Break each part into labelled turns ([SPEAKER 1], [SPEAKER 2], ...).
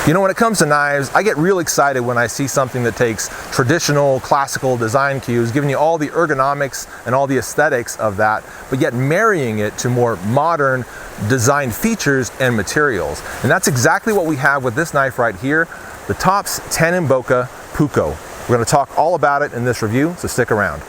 [SPEAKER 1] You know, when it comes to knives, I get real excited when I see something that takes traditional, classical design cues, giving you all the ergonomics and all the aesthetics of that, but yet marrying it to more modern design features and materials. And that's exactly what we have with this knife right here, the TOPS Tanimboca Puukko. We're going to talk all about it in this review, so stick around.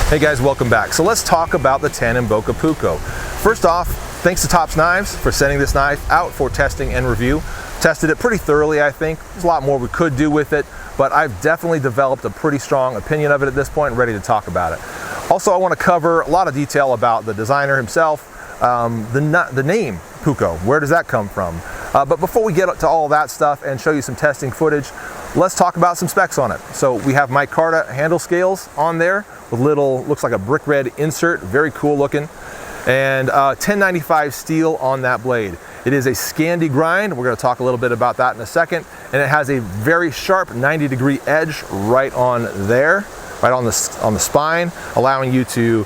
[SPEAKER 1] Hey guys, welcome back. So let's talk about the Tanimboca Puukko. First off, thanks to TOPS Knives for sending this knife out for testing and review. Tested it pretty thoroughly, I think. There's a lot more we could do with it, but I've definitely developed a pretty strong opinion of it at this point and ready to talk about it. Also, I want to cover a lot of detail about the designer himself, the name Puukko, where does that come from? But before we get to all that stuff and show you some testing footage, let's talk about some specs on it. So we have micarta handle scales on there with little, looks like a brick red insert, very cool looking, and 1095 steel on that blade. It is a Scandi grind. We're going to talk a little bit about that in a second, and it has a very sharp 90-degree edge right on there, right on the spine, allowing you to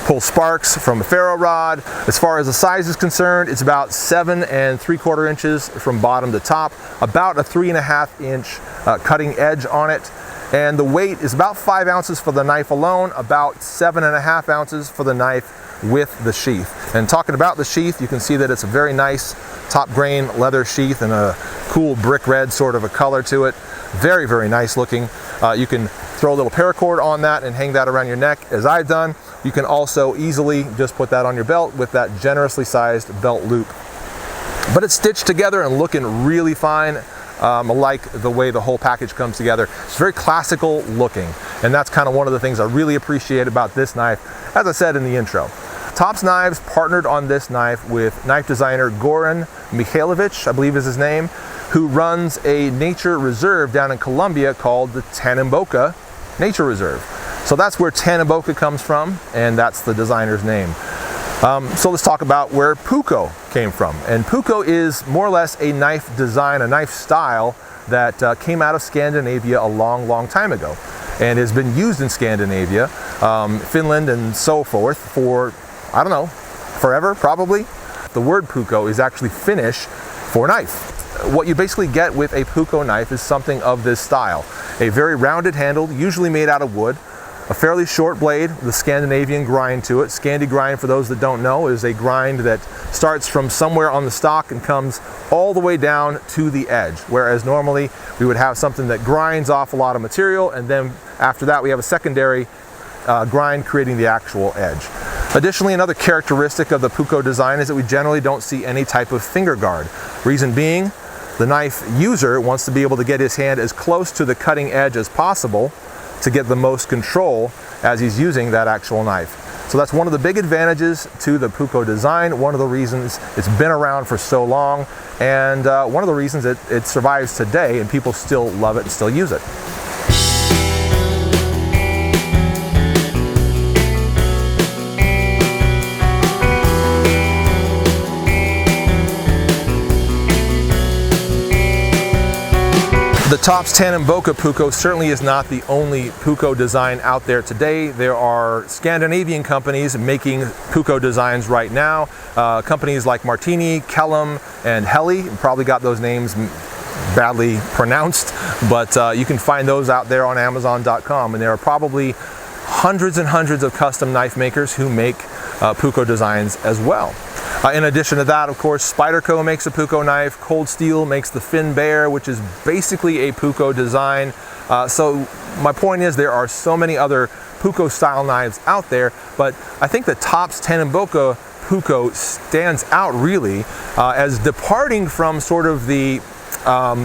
[SPEAKER 1] pull sparks from a ferro rod. As far as the size is concerned, it's about 7 3/4 inches from bottom to top, about a 3.5 inch cutting edge on it. And the weight is about 5 ounces for the knife alone, about 7.5 ounces for the knife with the sheath. And talking about the sheath, you can see that it's a very nice top grain leather sheath and a cool brick red sort of a color to it. Very, very nice looking. You can throw a little paracord on that and hang that around your neck, as I've done. You can also easily just put that on your belt with that generously sized belt loop. But it's stitched together and looking really fine. I like the way the whole package comes together. It's very classical looking, and that's kind of one of the things I really appreciate about this knife, as I said in the intro. TOPS Knives partnered on this knife with knife designer Goran Mihailovic, I believe is his name, who runs a nature reserve down in Colombia called the Tanimboca Nature Reserve. So that's where Tanimboca comes from, and that's the designer's name. So let's talk about where Puukko came from. And Puukko is more or less a knife design, a knife style that came out of Scandinavia a long, long time ago and has been used in Scandinavia, Finland and so forth for, I don't know, forever probably. The word Puukko is actually Finnish for knife. What you basically get with a Puukko knife is something of this style. A very rounded handle, usually made out of wood, a fairly short blade with a Scandinavian grind to it. Scandi grind, for those that don't know, is a grind that starts from somewhere on the stock and comes all the way down to the edge, whereas normally we would have something that grinds off a lot of material, and then after that we have a secondary grind creating the actual edge. Additionally, another characteristic of the Puukko design is that we generally don't see any type of finger guard. Reason being, the knife user wants to be able to get his hand as close to the cutting edge as possible to get the most control as he's using that actual knife. So that's one of the big advantages to the Puukko design, one of the reasons it's been around for so long, and one of the reasons it survives today and people still love it and still use it. The TOPS Tanimboca Puukko certainly is not the only Puukko design out there today. There are Scandinavian companies making Puukko designs right now. Companies like Martini, Kellum, and Heli. Probably got those names badly pronounced, but you can find those out there on Amazon.com. And there are probably hundreds and hundreds of custom knife makers who make Puukko designs as well. In addition to that, of course, Spyderco makes a Puukko knife. Cold Steel makes the Finn Bear, which is basically a Puukko design. So my point is there are so many other Puukko style knives out there, but I think the TOPS Tanimboca Puukko stands out really as departing from sort of the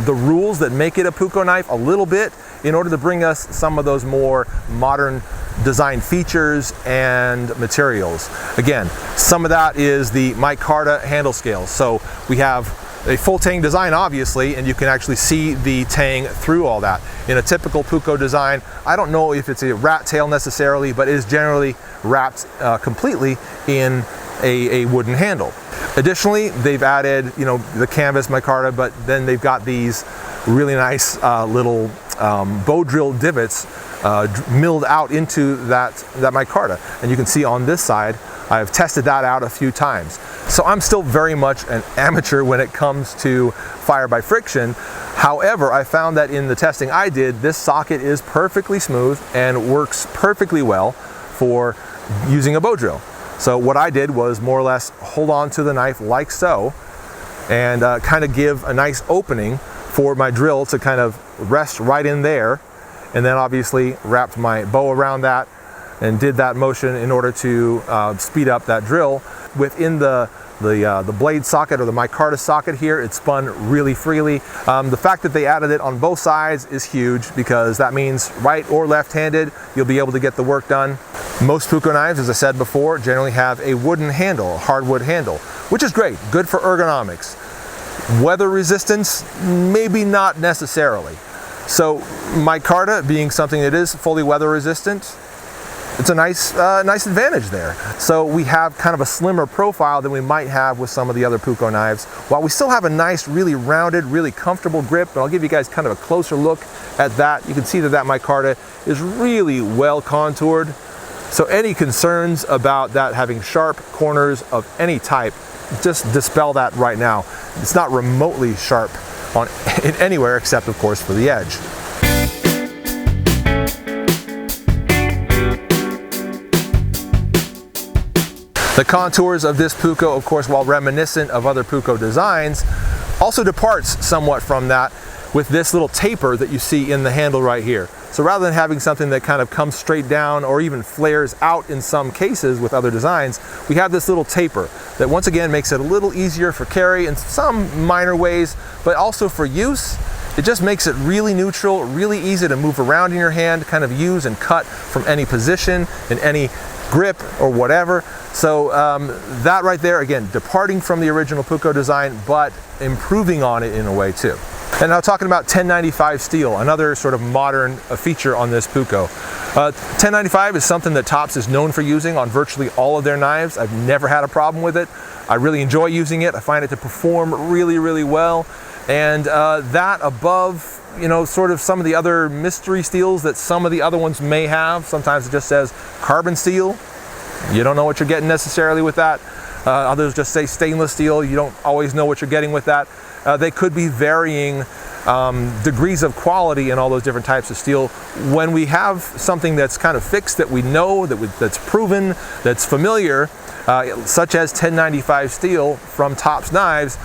[SPEAKER 1] rules that make it a Puukko knife a little bit, in order to bring us some of those more modern design features and materials. Again, some of that is the micarta handle scales. So we have a full tang design, obviously, and you can actually see the tang through all that. In a typical Puukko design, I don't know if it's a rat tail necessarily, but it is generally wrapped completely in a wooden handle. Additionally, they've added, the canvas micarta, but then they've got these really nice little bow drill divots milled out into that micarta. And you can see on this side, I've tested that out a few times. So I'm still very much an amateur when it comes to fire by friction. However, I found that in the testing I did, this socket is perfectly smooth and works perfectly well for using a bow drill. So what I did was more or less hold on to the knife like so, and kind of give a nice opening for my drill to kind of rest right in there, and then obviously wrapped my bow around that and did that motion in order to speed up that drill. Within the blade socket or the micarta socket here, it spun really freely. The fact that they added it on both sides is huge, because that means right or left-handed, you'll be able to get the work done. Most Puukko knives, as I said before, generally have a wooden handle, a hardwood handle, which is great, good for ergonomics. Weather resistance, maybe not necessarily. So micarta being something that is fully weather resistant, it's a nice advantage there. So we have kind of a slimmer profile than we might have with some of the other Puukko knives, while we still have a nice, really rounded, really comfortable grip. And I'll give you guys kind of a closer look at that. You can see that micarta is really well contoured. So any concerns about that having sharp corners of any type, just dispel that right now. It's not remotely sharp in anywhere except, of course, for the edge. The contours of this Puukko, of course, while reminiscent of other Puukko designs, also departs somewhat from that with this little taper that you see in the handle right here. So rather than having something that kind of comes straight down or even flares out in some cases with other designs, we have this little taper that once again makes it a little easier for carry in some minor ways, but also for use. It just makes it really neutral, really easy to move around in your hand, kind of use and cut from any position, in any grip or whatever. So that right there, again, departing from the original Puukko design, but improving on it in a way too. And now talking about 1095 steel, another sort of modern feature on this Puukko. 1095 is something that Tops is known for using on virtually all of their knives. I've never had a problem with it. I really enjoy using it. I find it to perform really, really well. And that above, sort of some of the other mystery steels that some of the other ones may have. Sometimes it just says carbon steel. You don't know what you're getting necessarily with that. Others just say stainless steel. You don't always know what you're getting with that. They could be varying degrees of quality in all those different types of steel. When we have something that's kind of fixed, that we know, that's proven, that's familiar, such as 1095 steel from Tops knives,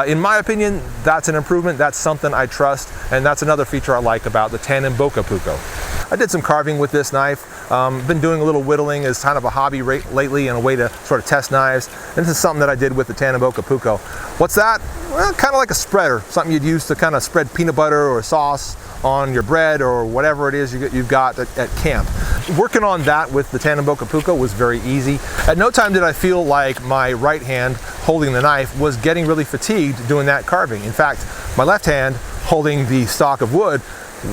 [SPEAKER 1] in my opinion, that's an improvement. That's something I trust, and that's another feature I like about the Tanimboca Puukko. I did some carving with this knife. Been doing a little whittling as kind of a hobby lately and a way to sort of test knives. And this is something that I did with the Tanimboca Puukko. What's that? Well, kind of like a spreader, something you'd use to kind of spread peanut butter or sauce on your bread or whatever it is you've got at camp. Working on that with the Tanimboca Puukko was very easy. At no time did I feel like my right hand holding the knife was getting really fatigued doing that carving. In fact, my left hand holding the stock of wood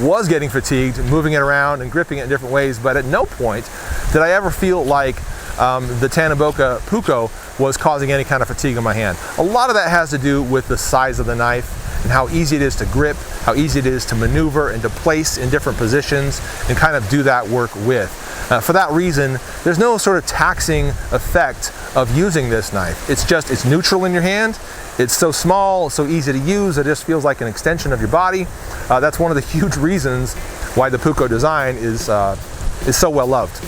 [SPEAKER 1] was getting fatigued, moving it around and gripping it in different ways, but at no point did I ever feel like the Tanimboca Puukko was causing any kind of fatigue in my hand. A lot of that has to do with the size of the knife and how easy it is to grip, how easy it is to maneuver and to place in different positions and kind of do that work with. For that reason, there's no sort of taxing effect of using this knife. It's neutral in your hand. It's so small, so easy to use, it just feels like an extension of your body. That's one of the huge reasons why the Puukko design is so well loved.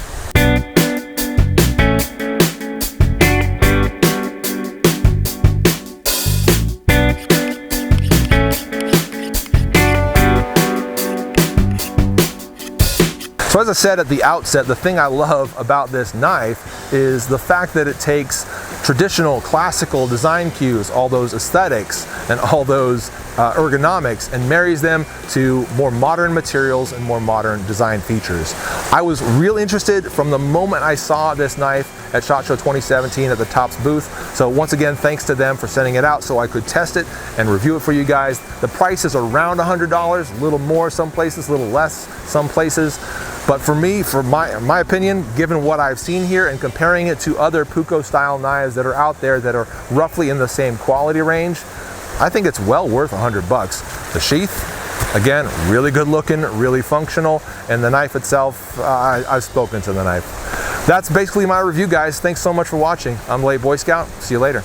[SPEAKER 1] So as I said at the outset, the thing I love about this knife is the fact that it takes traditional classical design cues, all those aesthetics and all those ergonomics, and marries them to more modern materials and more modern design features. I was real interested from the moment I saw this knife at SHOT Show 2017 at the Tops booth. So once again, thanks to them for sending it out so I could test it and review it for you guys. The price is around $100, a little more some places, a little less some places. But for me, for my opinion, given what I've seen here and comparing it to other Puukko style knives that are out there that are roughly in the same quality range, I think it's well worth $100. The sheath, again, really good looking, really functional, and the knife itself, I've spoken to the knife. That's basically my review, guys. Thanks so much for watching. I'm Late Boy Scout. See you later.